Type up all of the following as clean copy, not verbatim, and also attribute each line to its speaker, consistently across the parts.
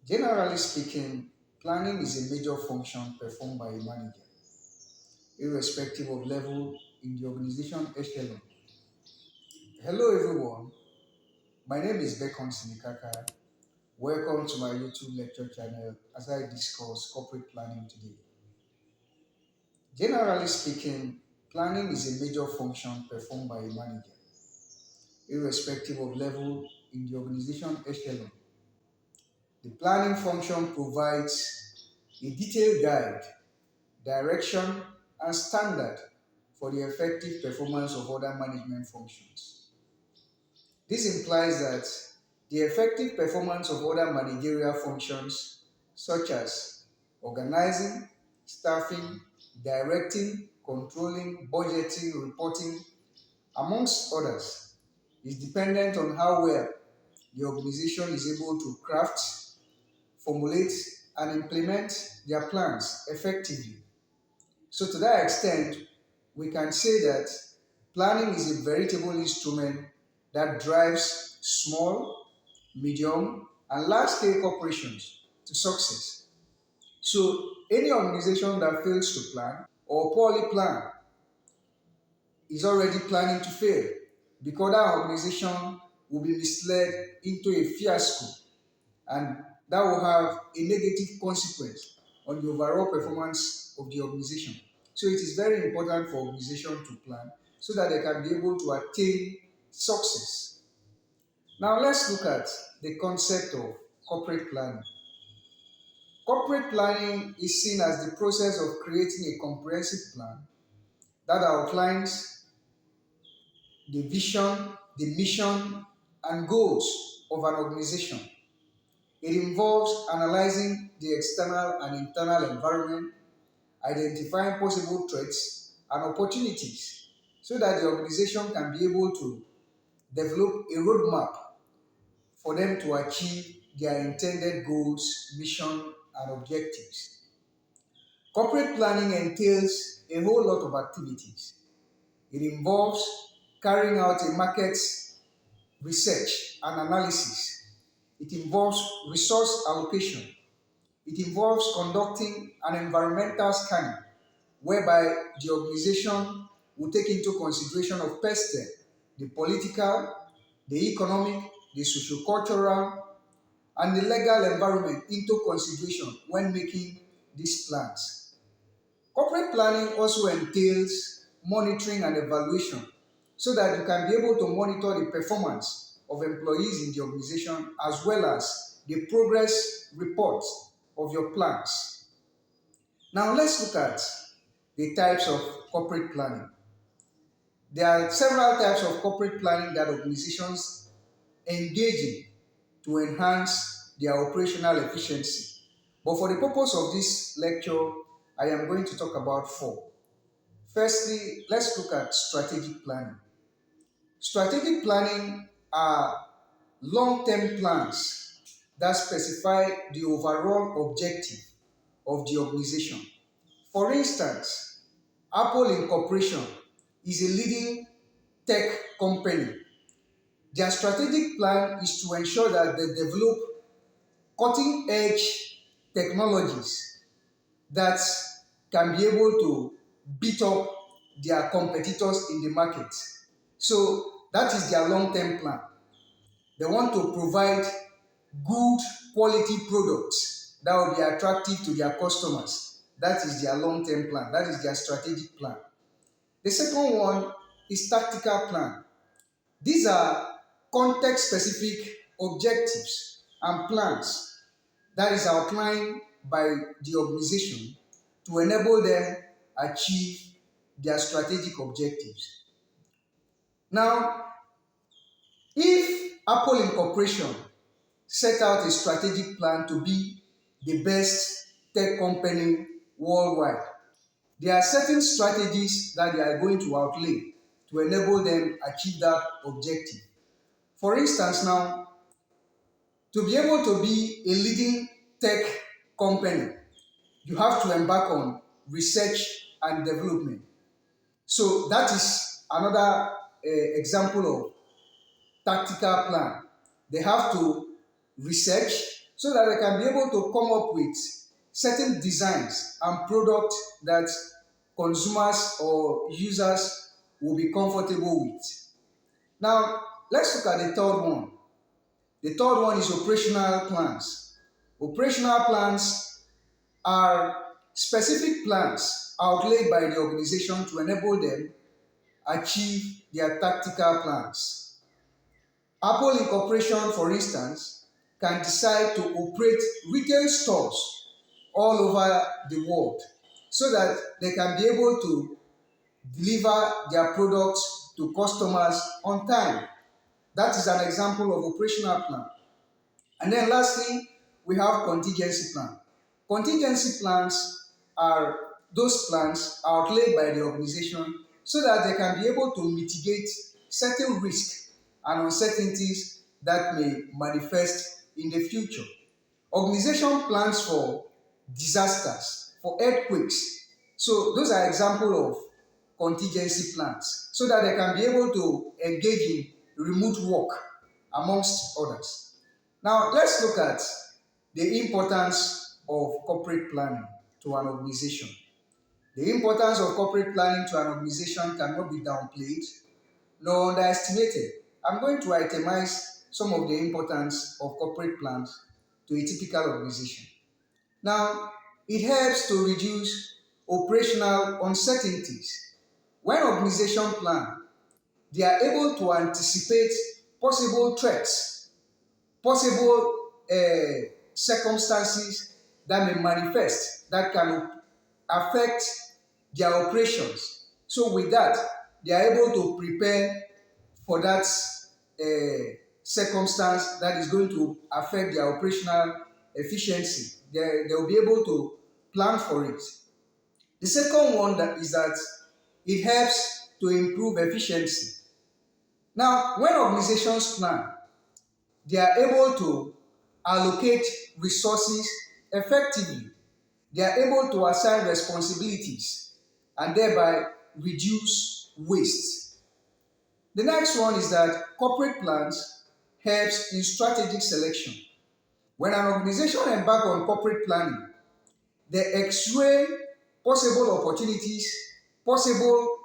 Speaker 1: Generally speaking, planning is a major function performed by a manager, irrespective of level in the organization echelon. Hello everyone, my name is Bekon Sinikaka. Welcome to my YouTube lecture channel as I discuss corporate planning today. Generally speaking, planning is a major function performed by a manager, irrespective of level in the organization echelon. The planning function provides a detailed guide, direction, and standard for the effective performance of other management functions. This implies that the effective performance of other managerial functions, such as organizing, staffing, directing, controlling, budgeting, reporting, amongst others, is dependent on how well the organization is able to craft, formulate, and implement their plans effectively. So, to that extent, we can say that planning is a veritable instrument that drives small, medium, and large scale corporations to success. So, any organization that fails to plan or poorly plan is already planning to fail because that organization will be misled into a fiasco, and that will have a negative consequence on the overall performance of the organization. So it is very important for organization to plan so that they can be able to attain success. Now let's look at the concept of corporate planning. Corporate planning is seen as the process of creating a comprehensive plan that outlines the vision, the mission, and goals of an organization. It involves analyzing the external and internal environment, identifying possible threats and opportunities so that the organization can be able to develop a roadmap for them to achieve their intended goals, mission, and objectives. Corporate planning entails a whole lot of activities. It involves carrying out a market research and analysis. It involves resource allocation. It involves conducting an environmental scanning whereby the organization will take into consideration of personnel, the political, the economic, the socio-cultural, and the legal environment into consideration when making these plans. Corporate planning also entails monitoring and evaluation so that you can be able to monitor the performance of employees in the organization as well as the progress reports of your plans. Now let's look at the types of corporate planning. There are several types of corporate planning that organizations engage in to enhance their operational efficiency. But for the purpose of this lecture, I am going to talk about four. Firstly, let's look at strategic planning. Strategic planning are long-term plans that specify the overall objective of the organization. For instance, Apple Incorporation is a leading tech company. Their strategic plan is to ensure that they develop cutting edge technologies that can be able to beat up their competitors in the market. So that is their long-term plan. They want to provide good quality products that will be attractive to their customers. That is their long-term plan. That is their strategic plan. The second one is tactical plan. These are context-specific objectives and plans that is outlined by the organization to enable them achieve their strategic objectives. Now, if Apple Incorporation set out a strategic plan to be the best tech company worldwide, there are certain strategies that they are going to outlay to enable them achieve that objective. For instance, now, to be able to be a leading tech company, you have to embark on research and development. So that is another example of tactical plan. They have to research, so that they can be able to come up with certain designs and products that consumers or users will be comfortable with. Now, let's look at the third one. The third one is operational plans. Operational plans are specific plans outlaid by the organization to enable them achieve their tactical plans. Apple Incorporation, for instance, can decide to operate retail stores all over the world so that they can be able to deliver their products to customers on time. That is an example of operational plan. And then lastly, we have contingency plan. Contingency plans are those plans outlaid by the organization so that they can be able to mitigate certain risks and uncertainties that may manifest in the future. Organization plans for disasters, for earthquakes. So those are examples of contingency plans so that they can be able to engage in remote work amongst others. Now, let's look at the importance of corporate planning to an organization. The importance of corporate planning to an organization cannot be downplayed nor underestimated. I'm going to itemize some of the importance of corporate plans to a typical organization. Now, it helps to reduce operational uncertainties. When organizations plan, they are able to anticipate possible threats, possible circumstances that may manifest that can affect their operations. So with that, they are able to prepare for that circumstance that is going to affect their operational efficiency. They will be able to plan for it. The second one that is that it helps to improve efficiency. Now, when organizations plan, they are able to allocate resources effectively. They are able to assign responsibilities and thereby reduce waste. The next one is that corporate plans helps in strategic selection. When an organization embarks on corporate planning, they x-ray possible opportunities, possible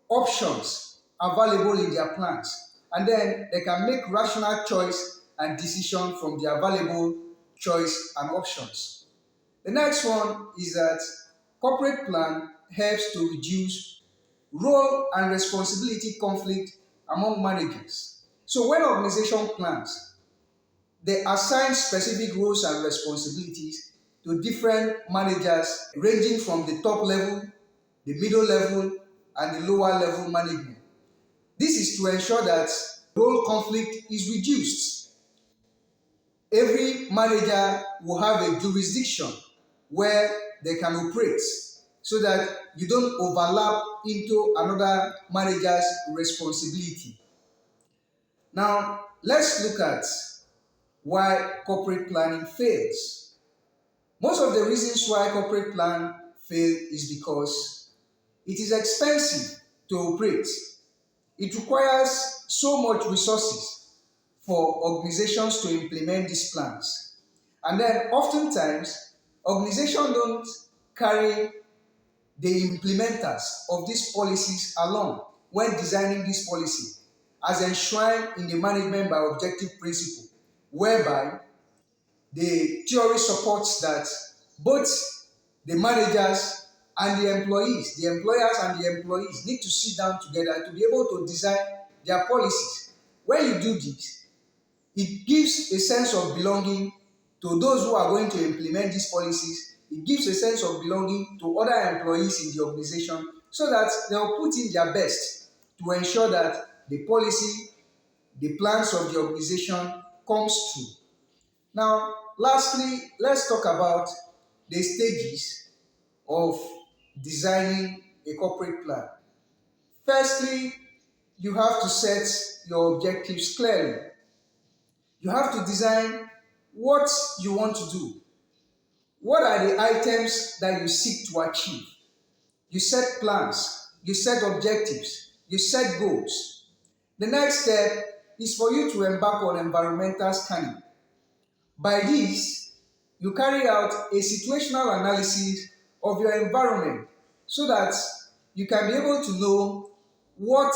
Speaker 1: options available in their plans, and then they can make rational choice and decision from their available choice and options. The next one is that corporate plan helps to reduce role and responsibility conflict among managers. So when organization plans, they assign specific roles and responsibilities to different managers ranging from the top level, the middle level, and the lower level management. This is to ensure that role conflict is reduced. Every manager will have a jurisdiction where they can operate so that you don't overlap into another manager's responsibility. Now, let's look at why corporate planning fails. Most of the reasons why corporate plan fail is because it is expensive to operate. It requires so much resources for organizations to implement these plans. And then oftentimes, organizations don't carry the implementers of these policies along when designing this policy as enshrined in the management by objective principle, whereby the theory supports that both the managers and the employees, the employers and the employees need to sit down together to be able to design their policies. When you do this, it gives a sense of belonging to those who are going to implement these policies. It gives a sense of belonging to other employees in the organization so that they will put in their best to ensure that the policy, the plans of the organization comes true. Now, lastly, let's talk about the stages of designing a corporate plan. Firstly, you have to set your objectives clearly. You have to design what you want to do. What are the items that you seek to achieve? You set plans, you set objectives, you set goals. The next step is for you to embark on environmental scanning. By this, you carry out a situational analysis of your environment so that you can be able to know what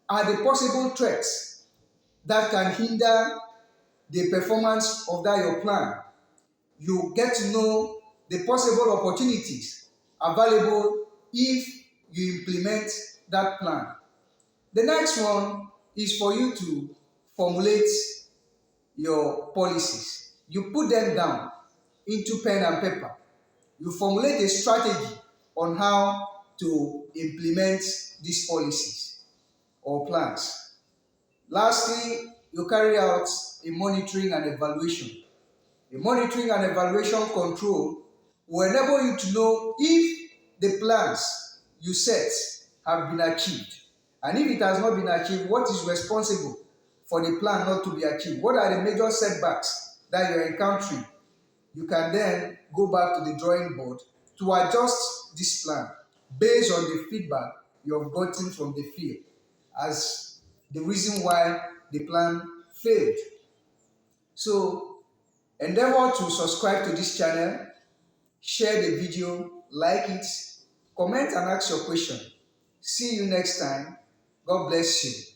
Speaker 1: are the possible threats that can hinder the performance of that your plan. You get to know the possible opportunities available if you implement that plan. The next one is for you to formulate your policies. You put them down into pen and paper. You formulate a strategy on how to implement these policies or plans. Lastly, you carry out a monitoring and evaluation. A monitoring and evaluation control will enable you to know if the plans you set have been achieved. And if it has not been achieved, what is responsible for the plan not to be achieved? What are the major setbacks that you're encountering? You can then go back to the drawing board to adjust this plan based on the feedback you have gotten from the field as the reason why the plan failed. So endeavor to subscribe to this channel, share the video, like it, comment and ask your question. See you next time. God bless you.